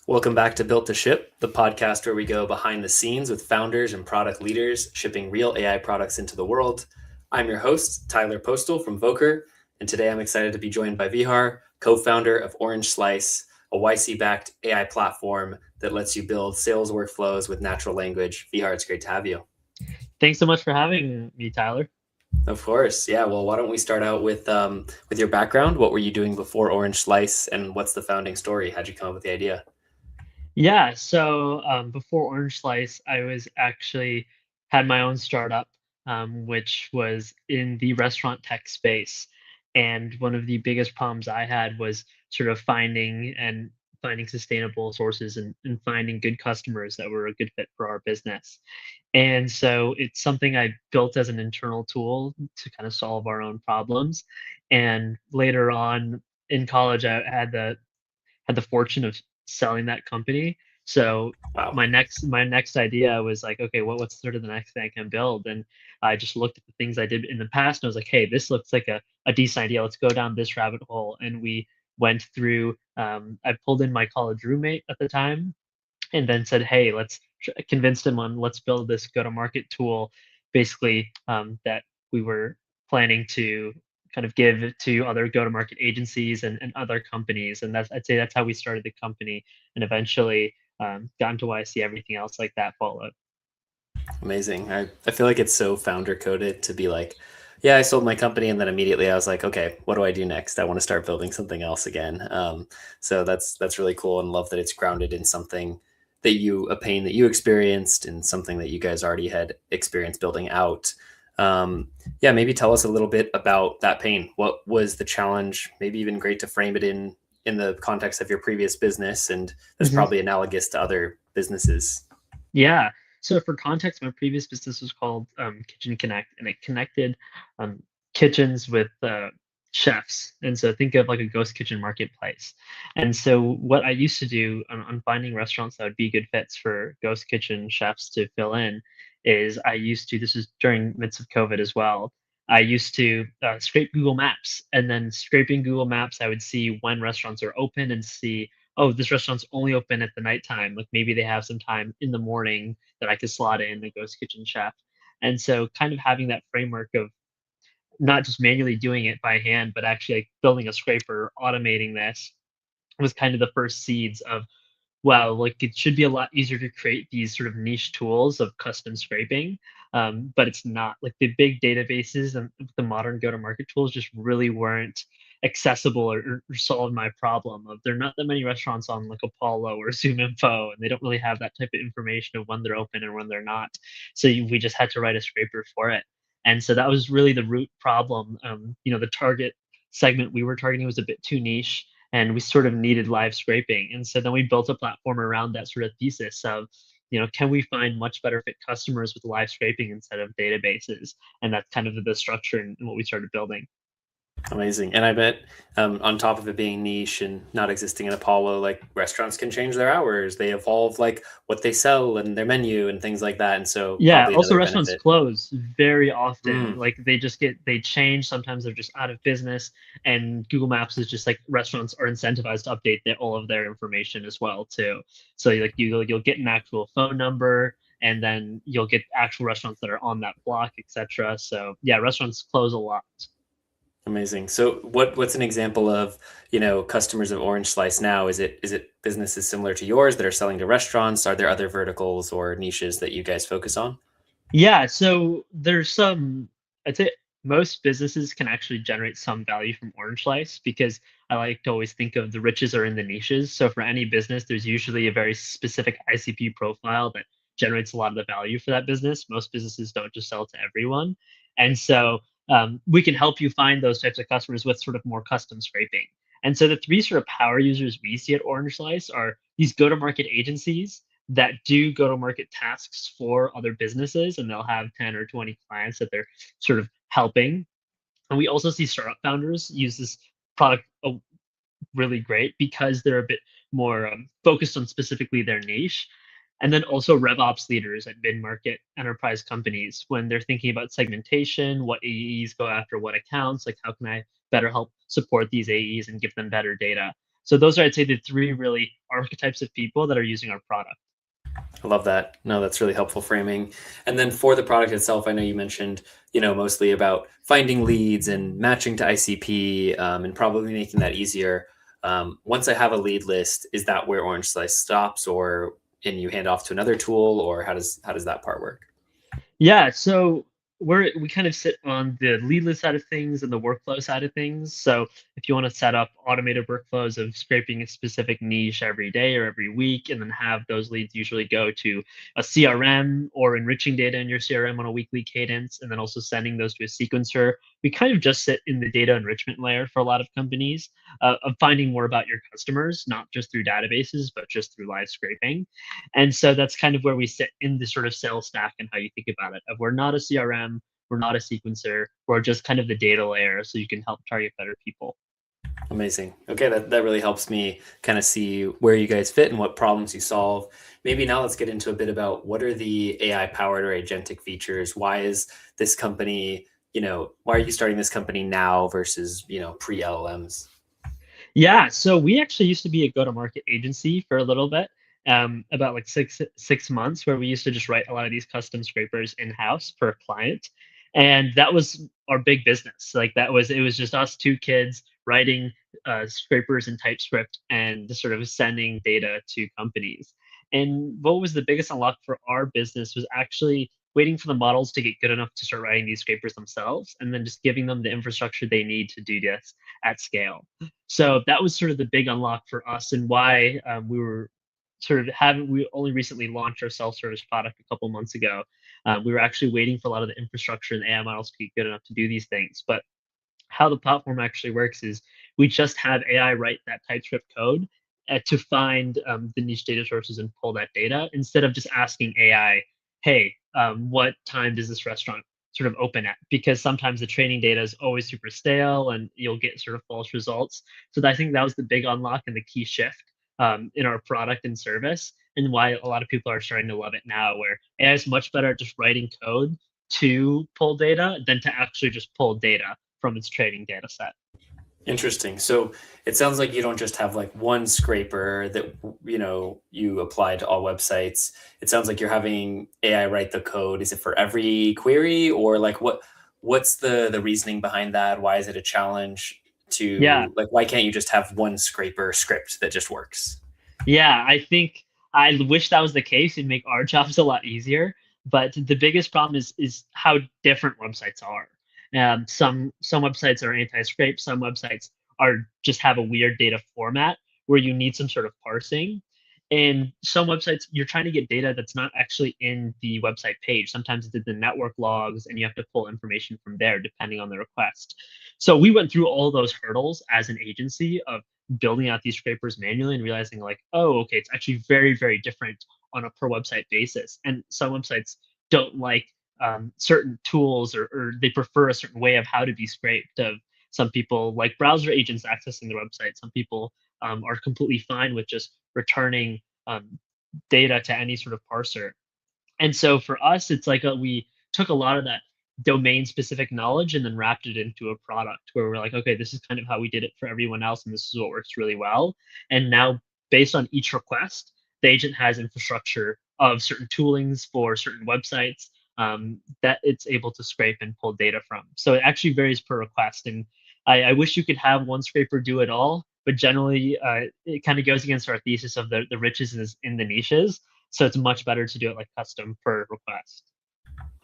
Welcome back to Built to Ship, the podcast where we go behind the scenes with founders and product leaders shipping real AI products into the world. I'm your host, Tyler Postal from Voker, and today I'm excited to be joined by Vihaar, co-founder of OrangeSlice, a YC-backed AI platform that lets you build sales workflows with natural language. Vihar, it's great to have you. Thanks so much for having me, Tyler. Of course, yeah. Well, why don't we start out with your background? What were you doing before OrangeSlice, and what's the founding story? How'd you come up with the idea? Before Orange Slice, I was actually had my own startup, which was in the restaurant tech space. And one of the biggest problems I had was sort of finding sustainable sources and finding good customers that were a good fit for our business. And so it's something I built as an internal tool to kind of solve our own problems. And later on in college, I had the fortune of selling that company. So Wow. my next idea was like, okay, what's sort of the next thing I can build? And I just looked at the things I did in the past and I was like, hey, this looks like a decent idea. Let's go down this rabbit hole. And we went through. I pulled in my college roommate at the time, and then said, hey, convinced him on let's build this go-to-market tool, basically that we were planning to kind of give to other go-to-market agencies and other companies. And I'd say that's how we started the company, and eventually got into YC. Everything else like that followed. Amazing. I feel like it's so founder coded to be like, yeah, I sold my company. And then immediately I was like, okay, what do I do next? I want to start building something else again. So that's really cool, and love that it's grounded in something a pain that you experienced and something that you guys already had experience building out. Yeah, maybe tell us a little bit about that pain. What was the challenge? Maybe even great to frame it in the context of your previous business. And that's Mhm. probably analogous to other businesses. Yeah. So for context, my previous business was called Kitchen Connect, and it connected um, kitchens with chefs. And so think of like a ghost kitchen marketplace. And so what I used to do on finding restaurants that would be good fits for ghost kitchen chefs to fill in is this is during midst of COVID as well. I used to scrape Google Maps, and then scraping Google Maps, I would see when restaurants are open and see, oh, this restaurant's only open at the nighttime. Like maybe they have some time in the morning that I could slot in a ghost kitchen chef. And so kind of having that framework of not just manually doing it by hand, but actually like building a scraper, automating this was kind of the first seeds of, wow, like it should be a lot easier to create these sort of niche tools of custom scraping. But it's not like the big databases and the modern go-to-market tools just really weren't accessible or solved my problem of there are not that many restaurants on like Apollo or Zoom Info, and they don't really have that type of information of when they're open and when they're not. So we just had to write a scraper for it. And so that was really the root problem. The target segment we were targeting was a bit too niche, and we sort of needed live scraping. And so then we built a platform around that sort of thesis of, can we find much better fit customers with live scraping instead of databases? And that's kind of the structure and what we started building. Amazing. And I bet on top of it being niche and not existing in Apollo, like restaurants can change their hours. They evolve like what they sell and their menu and things like that. And so Yeah, probably also another restaurants benefit. close very often. Mm, Like they change, sometimes they're just out of business, and Google Maps is just like restaurants are incentivized to update all of their information as well too. So like you'll get an actual phone number, and then you'll get actual restaurants that are on that block, etc. So yeah, restaurants close a lot. amazing. So what's an example of, customers of Orange Slice now? Is it businesses similar to yours that are selling to restaurants? Are there other verticals or niches that you guys focus on? Yeah, so there's some, I'd say most businesses can actually generate some value from Orange Slice because I like to always think of the riches are in the niches. So for any business, there's usually a very specific ICP profile that generates a lot of the value for that business. Most businesses don't just sell to everyone. And so we can help you find those types of customers with sort of more custom scraping. And so the three sort of power users we see at Orange Slice are these go-to-market agencies that do go to market tasks for other businesses, and they'll have 10 or 20 clients that they're sort of helping. And we also see startup founders use this product really great because they're a bit more focused on specifically their niche. And then also RevOps leaders at mid-market enterprise companies when they're thinking about segmentation, what AEs go after what accounts, like how can I better help support these AEs and give them better data. So those are, I'd say, the three really archetypes of people that are using our product. I love that. No, that's really helpful framing. And then for the product itself, I know you mentioned, mostly about finding leads and matching to ICP, and probably making that easier. Once I have a lead list, is that where OrangeSlice stops, or and you hand off to another tool, or how does that part work? Yeah, so we kind of sit on the lead list side of things and the workflow side of things. So if you want to set up automated workflows of scraping a specific niche every day or every week, and then have those leads usually go to a CRM or enriching data in your CRM on a weekly cadence, and then also sending those to a sequencer, we kind of just sit in the data enrichment layer for a lot of companies, of finding more about your customers, not just through databases, but just through live scraping. And so that's kind of where we sit in the sort of sales stack and how you think about it. Of we're not a CRM, we're not a sequencer, we're just kind of the data layer so you can help target better people. Amazing. Okay, that really helps me kind of see where you guys fit and what problems you solve. Maybe now let's get into a bit about what are the AI powered or agentic features? Why is this company, why are you starting this company now versus, pre LLMs? Yeah, so we actually used to be a go-to-market agency for a little bit, about like six months, where we used to just write a lot of these custom scrapers in-house for a client, and that was our big business. Like it was just us two kids writing scrapers in TypeScript and just sort of sending data to companies. And what was the biggest unlock for our business was actually waiting for the models to get good enough to start writing these scrapers themselves, and then just giving them the infrastructure they need to do this at scale. So that was sort of the big unlock for us, and why we were sort of having we only recently launched our self-service product a couple months ago. We were actually waiting for a lot of the infrastructure and AI models to get good enough to do these things. But how the platform actually works is we just have AI write that TypeScript code to find the niche data sources and pull that data, instead of just asking AI, hey, what time does this restaurant sort of open at? Because sometimes the training data is always super stale and you'll get sort of false results. So I think that was the big unlock and the key shift in our product and service, and why a lot of people are starting to love it now, where AI is much better at just writing code to pull data than to actually just pull data from its training data set. Interesting. So it sounds like you don't just have like one scraper that you apply to all websites. It sounds like you're having AI write the code. Is it for every query, or like what's the reasoning behind that? Why is it a challenge Yeah, to, like, why can't you just have one scraper script that just works? yeah, I think I wish that was the case. It'd make our jobs a lot easier. But the biggest problem is how different websites are. Some websites are anti-scrape. Some websites are just have a weird data format where you need some sort of parsing. And some websites you're trying to get data that's not actually in the website page. Sometimes it's in the network logs, and you have to pull information from there depending on the request. So we went through all those hurdles as an agency of building out these scrapers manually and realizing like, oh, okay, it's actually very, very different on a per website basis. And some websites don't like certain tools, or they prefer a certain way of how to be scraped. Of some people like browser agents accessing their website. Some people are completely fine with just returning data to any sort of parser. And so for us, it's like we took a lot of that domain specific knowledge and then wrapped it into a product where we're like, okay, this is kind of how we did it for everyone else, and this is what works really well. And now, based on each request, the agent has infrastructure of certain toolings for certain websites that it's able to scrape and pull data from. So it actually varies per request. And I wish you could have one scraper do it all, but generally, it kind of goes against our thesis of the riches is in the niches. So it's much better to do it like custom per request.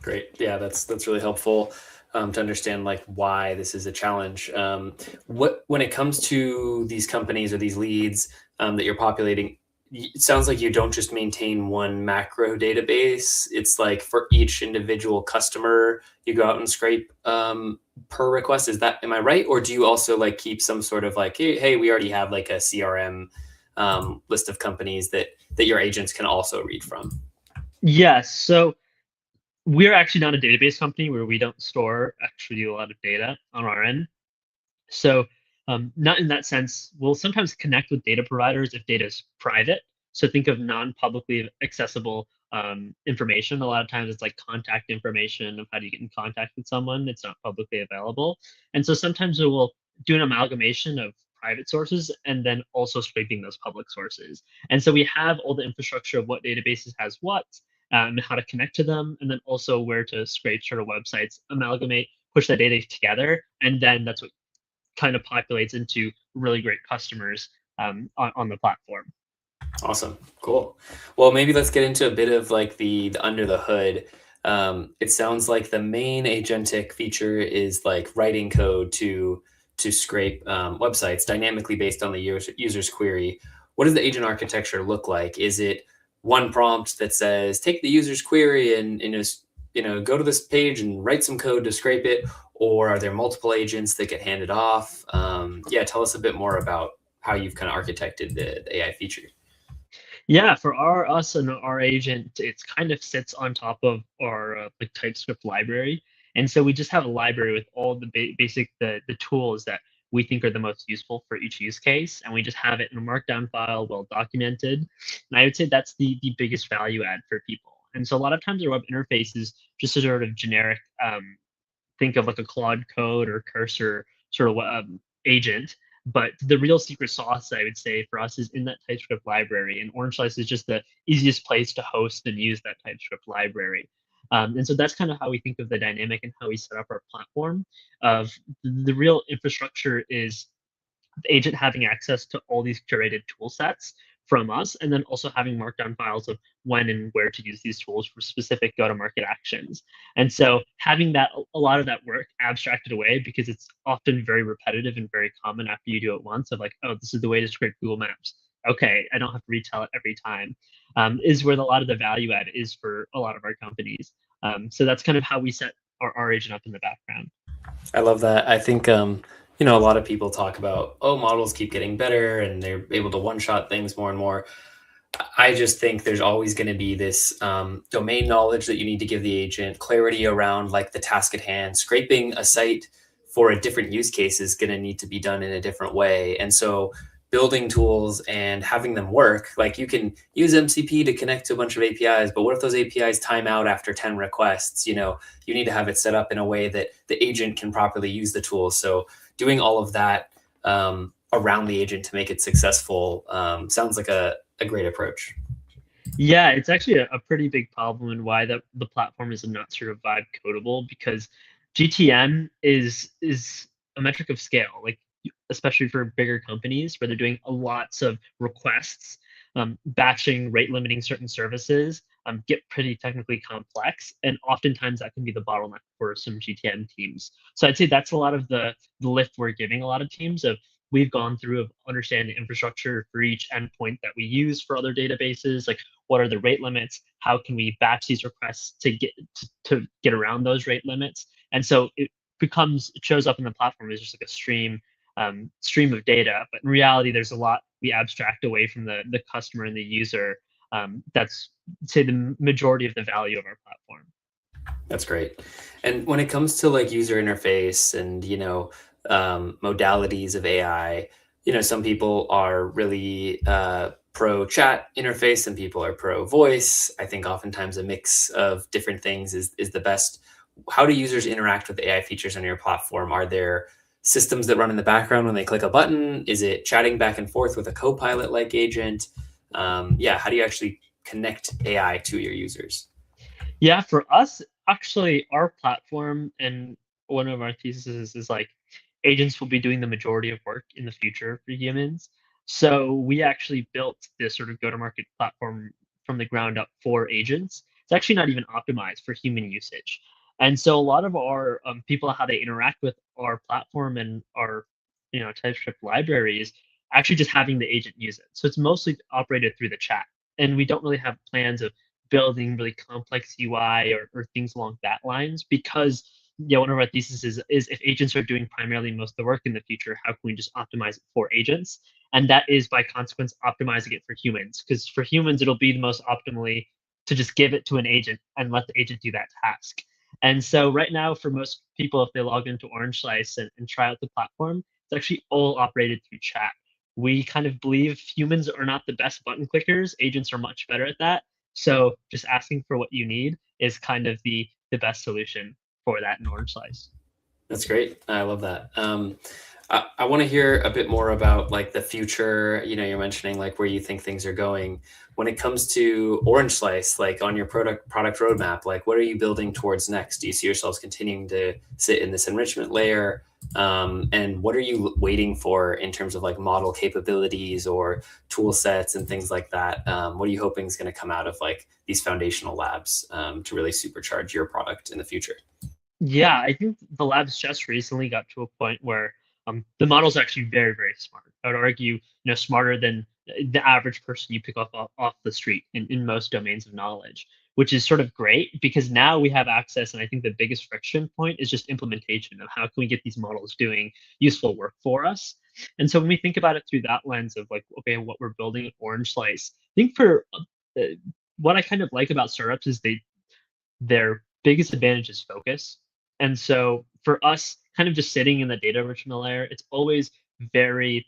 Great. Yeah, that's really helpful to understand like why this is a challenge. What when it comes to these companies or these leads that you're populating, it sounds like you don't just maintain one macro database. It's like for each individual customer, you go out and scrape per request. Is that, am I right? Or do you also like keep some sort of like, hey, we already have like a CRM list of companies that your agents can also read from? Yes. So we're actually not a database company where we don't store actually a lot of data on our end. So, not in that sense. We'll sometimes connect with data providers if data is private. So think of non-publicly accessible information. A lot of times it's like contact information of how do you get in contact with someone. It's not publicly available. And so sometimes we will do an amalgamation of private sources and then also scraping those public sources. And so we have all the infrastructure of what databases has what, how to connect to them, and then also where to scrape sort of websites, amalgamate, push that data together, and then that's what kind of populates into really great customers on the platform. Awesome. Cool. Well, maybe let's get into a bit of like the under the hood. It sounds like the main agentic feature is like writing code to scrape websites dynamically based on the user's query. What does the agent architecture look like? Is it one prompt that says take the user's query and just go to this page and write some code to scrape it, or are there multiple agents that get handed off? Yeah, tell us a bit more about how you've kind of architected the AI feature. Yeah, for us and our agent, it's kind of sits on top of our like TypeScript library, and so we just have a library with all the basic the tools that we think are the most useful for each use case, and we just have it in a markdown file, well documented. And I would say that's the biggest value add for people. And so a lot of times our web interface is just a sort of generic think of like a Claude Code or Cursor sort of agent. But the real secret sauce, I would say, for us is in that TypeScript library. And OrangeSlice is just the easiest place to host and use that TypeScript library. And so that's kind of how we think of the dynamic and how we set up our platform. Of the real infrastructure is the agent having access to all these curated tool sets from us, and then also having markdown files of when and where to use these tools for specific go-to-market actions. And so having that a lot of that work abstracted away, because it's often very repetitive and very common after you do it once of like, oh, this is the way to scrape Google Maps. Okay, I don't have to retell it every time, is where a lot of the value add is for a lot of our companies. So that's kind of how we set our agent up in the background. I love that. I think a lot of people talk about, oh, models keep getting better and they're able to one-shot things more and more. I just think there's always going to be this domain knowledge that you need to give the agent, clarity around like the task at hand. Scraping a site for a different use case is going to need to be done in a different way. And so building tools and having them work, like you can use MCP to connect to a bunch of APIs, but what if those APIs time out after 10 requests? You need to have it set up in a way that the agent can properly use the tool. So doing all of that around the agent to make it successful sounds like a great approach. Yeah, it's actually a pretty big problem and why the platform is not sort of vibe codable, because GTM is a metric of scale, like especially for bigger companies where they're doing lots of requests, batching, rate limiting certain services, get pretty technically complex, and oftentimes that can be the bottleneck for some GTM teams. So I'd say that's a lot of the lift we're giving a lot of teams of we've gone through of understanding infrastructure for each endpoint that we use for other databases, like what are the rate limits, how can we batch these requests to get around those rate limits. And so it shows up in the platform as just like a stream of data, but in reality there's a lot we abstract away from the customer and the user. That's say the majority of the value of our platform. That's great. And when it comes to like user interface and modalities of AI, some people are really pro chat interface, and people are pro voice. I think oftentimes a mix of different things is the best. How do users interact with AI features on your platform? Are there systems that run in the background when they click a button? Is it chatting back and forth with a co-pilot like agent? Yeah, how do you actually connect AI to your users? Yeah, for us, actually, our platform and one of our theses is like agents will be doing the majority of work in the future for humans. So we actually built this sort of go-to-market platform from the ground up for agents. It's actually not even optimized for human usage. And so a lot of our people, how they interact with our platform and our TypeScript library is actually just having the agent use it. So it's mostly operated through the chat. And we don't really have plans of building really complex UI or things along that lines, because one of our theses is if agents are doing primarily most of the work in the future, how can we just optimize it for agents? And that is by consequence optimizing it for humans, because for humans it'll be the most optimally to just give it to an agent and let the agent do that task. And so right now for most people, if they log into OrangeSlice and try out the platform, it's actually all operated through chat. We kind of believe humans are not the best button clickers, agents are much better at that. So just asking for what you need is kind of the best solution for that in OrangeSlice. That's great. I love that. I want to hear a bit more about like the future. You're mentioning like where you think things are going. When it comes to OrangeSlice, like on your product roadmap, like what are you building towards next? Do you see yourselves continuing to sit in this enrichment layer? And what are you waiting for in terms of like model capabilities or tool sets and things like that? What are you hoping is going to come out of like these foundational labs to really supercharge your product in the future? Yeah, I think the labs just recently got to a point where the model's actually very, very smart. I would argue, smarter than the average person you pick off the street in most domains of knowledge, which is sort of great because now we have access. And I think the biggest friction point is just implementation of how can we get these models doing useful work for us. And so when we think about it through that lens of like, okay, what we're building at Orange Slice, I think for uh, what I kind of like about startups is their biggest advantage is focus. And so for us, kind of just sitting in the data enrichment layer, it's always very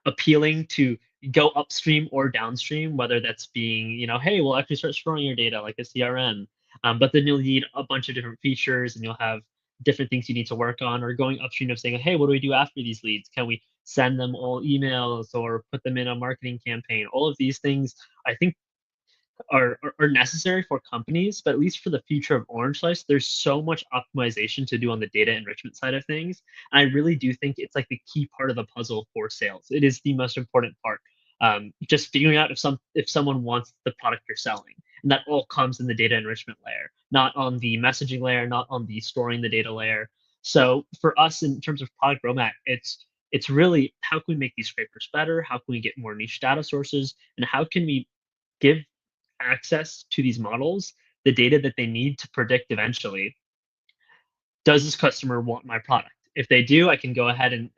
appealing to go upstream or downstream, whether that's being, hey, we'll actually start storing your data like a CRM. But then you'll need a bunch of different features and you'll have different things you need to work on, or going upstream of saying, hey, what do we do after these leads? Can we send them all emails or put them in a marketing campaign? All of these things, I think are necessary for companies, but at least for the future of OrangeSlice, there's so much optimization to do on the data enrichment side of things. And I really do think it's like the key part of the puzzle for sales. It is the most important part. Just figuring out if someone wants the product you're selling, and that all comes in the data enrichment layer, not on the messaging layer, not on the storing the data layer. So for us, in terms of product roadmap, it's really how can we make these scrapers better? How can we get more niche data sources? And how can we give access to these models the data that they need to predict eventually, does this customer want my product? If they do, I can go ahead and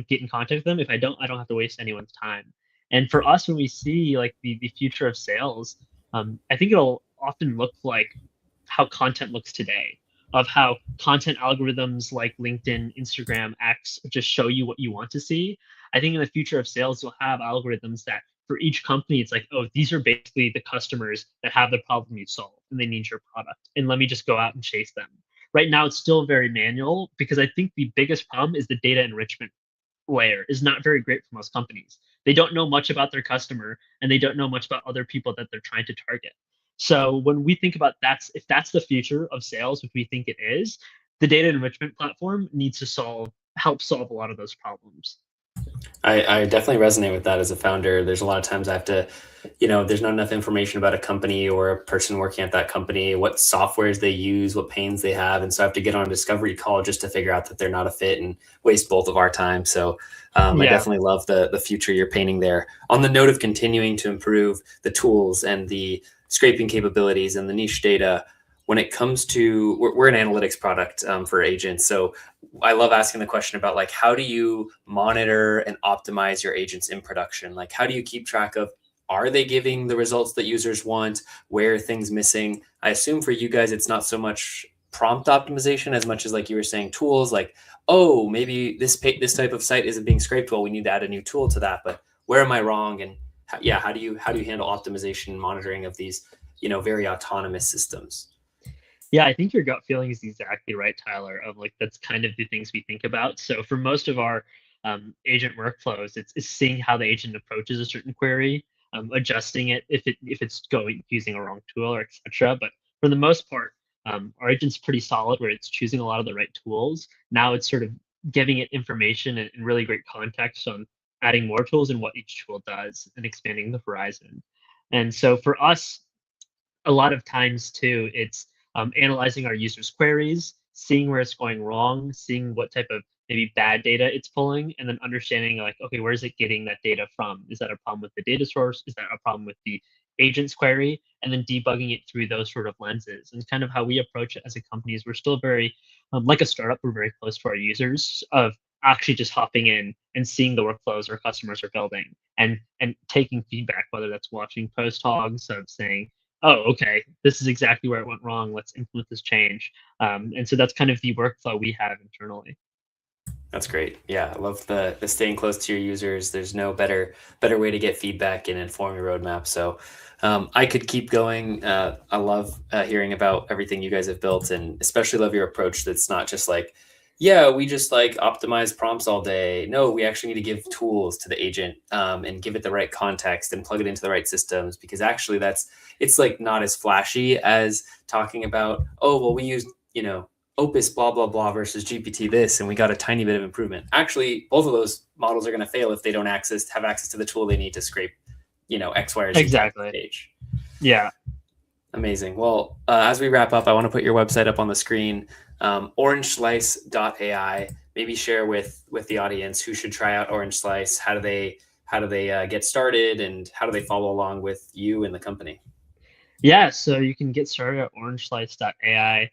get in contact with them. If I don't have to waste anyone's time. And for us, when we see like the future of sales, I think it'll often look like how content looks today, of how content algorithms like LinkedIn, Instagram, X just show you what you want to see. I think in the future of sales, you'll have algorithms that for each company, it's like, oh, these are basically the customers that have the problem you solve and they need your product. And let me just go out and chase them. Right now, it's still very manual because I think the biggest problem is the data enrichment layer is not very great for most companies. They don't know much about their customer and they don't know much about other people that they're trying to target. So when we think about if that's the future of sales, which we think it is, the data enrichment platform needs to help solve a lot of those problems. I definitely resonate with that as a founder. There's a lot of times I have to, there's not enough information about a company or a person working at that company, what softwares they use, what pains they have. And so I have to get on a discovery call just to figure out that they're not a fit and waste both of our time. So I Yeah. definitely love the future you're painting there. On the note of continuing to improve the tools and the scraping capabilities and the niche data, when it comes to, we're an analytics product for agents. So I love asking the question about like, how do you monitor and optimize your agents in production? Like, how do you keep track of, are they giving the results that users want? Where are things missing? I assume for you guys, it's not so much prompt optimization as much as like you were saying tools like, oh, maybe this type of site isn't being scraped well. We need to add a new tool to that. But where am I wrong? And how do you handle optimization and monitoring of these, very autonomous systems? Yeah, I think your gut feeling is exactly right, Tyler. Of like that's kind of the things we think about. So for most of our agent workflows, it's seeing how the agent approaches a certain query, adjusting it if it's going using a wrong tool or etc. But for the most part, our agent's pretty solid where it's choosing a lot of the right tools. Now it's sort of giving it information and really great context on adding more tools and what each tool does and expanding the horizon. And so for us, a lot of times too, it's analyzing our users' queries, seeing where it's going wrong, seeing what type of maybe bad data it's pulling, and then understanding like, okay, where is it getting that data from? Is that a problem with the data source? Is that a problem with the agent's query? And then debugging it through those sort of lenses. And kind of how we approach it as a company is we're still very, like a startup, we're very close to our users of actually just hopping in and seeing the workflows our customers are building and taking feedback, whether that's watching post hogs of saying, oh, okay, this is exactly where it went wrong. Let's implement this change. And so that's kind of the workflow we have internally. That's great. Yeah, I love the staying close to your users. There's no better way to get feedback and inform your roadmap. So I could keep going. I love hearing about everything you guys have built, and especially love your approach. That's not just like Yeah, we just like optimize prompts all day. No, we actually need to give tools to the agent, and give it the right context and plug it into the right systems, because actually it's like not as flashy as talking about, oh, well, we used, Opus blah, blah, blah versus GPT this, and we got a tiny bit of improvement. Actually, both of those models are going to fail if they don't have access to the tool they need to scrape, X, Y, or Z type of Exactly. page. Yeah. Amazing. Well, as we wrap up, I want to put your website up on the screen, orangeslice.ai. Maybe share with the audience who should try out OrangeSlice. How do they get started, and how do they follow along with you and the company? Yeah, so you can get started at orangeslice.ai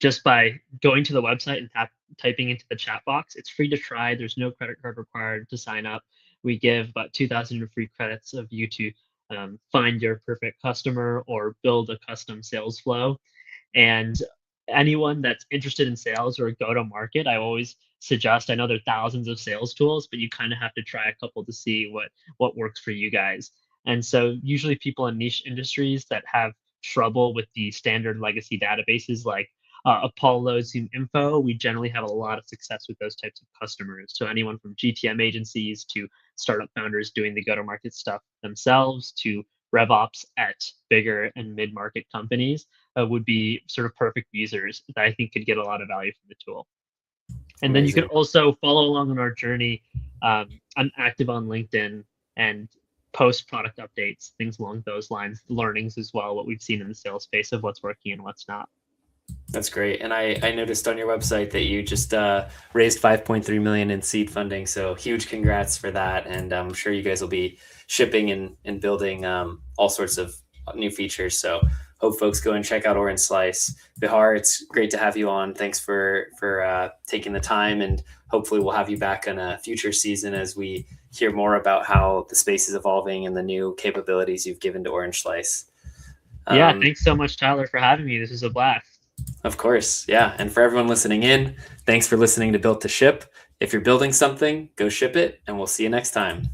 just by going to the website and typing into the chat box. It's free to try. There's no credit card required to sign up. We give about 2,000 free credits of you to find your perfect customer or build a custom sales flow. And anyone that's interested in sales or go to market, I always suggest, I know there are thousands of sales tools, but you kind of have to try a couple to see what works for you guys. And so usually people in niche industries that have trouble with the standard legacy databases like Apollo, Zoom Info, we generally have a lot of success with those types of customers. So anyone from GTM agencies to startup founders doing the go-to-market stuff themselves to RevOps at bigger and mid-market companies would be sort of perfect users that I think could get a lot of value from the tool. And then you can Amazing. also follow along on our journey. I'm active on LinkedIn and post product updates, things along those lines, learnings as well, what we've seen in the sales space of what's working and what's not. That's great. And I noticed on your website that you just raised 5.3 million in seed funding. So huge congrats for that. And I'm sure you guys will be shipping and building all sorts of new features. So hope folks go and check out Orange Slice. Vihaar, it's great to have you on. Thanks for taking the time, and hopefully we'll have you back on a future season as we hear more about how the space is evolving and the new capabilities you've given to Orange Slice. Yeah, thanks so much, Tyler, for having me. This was a blast. Of course. Yeah. And for everyone listening in, thanks for listening to Built to Ship. If you're building something, go ship it, and we'll see you next time.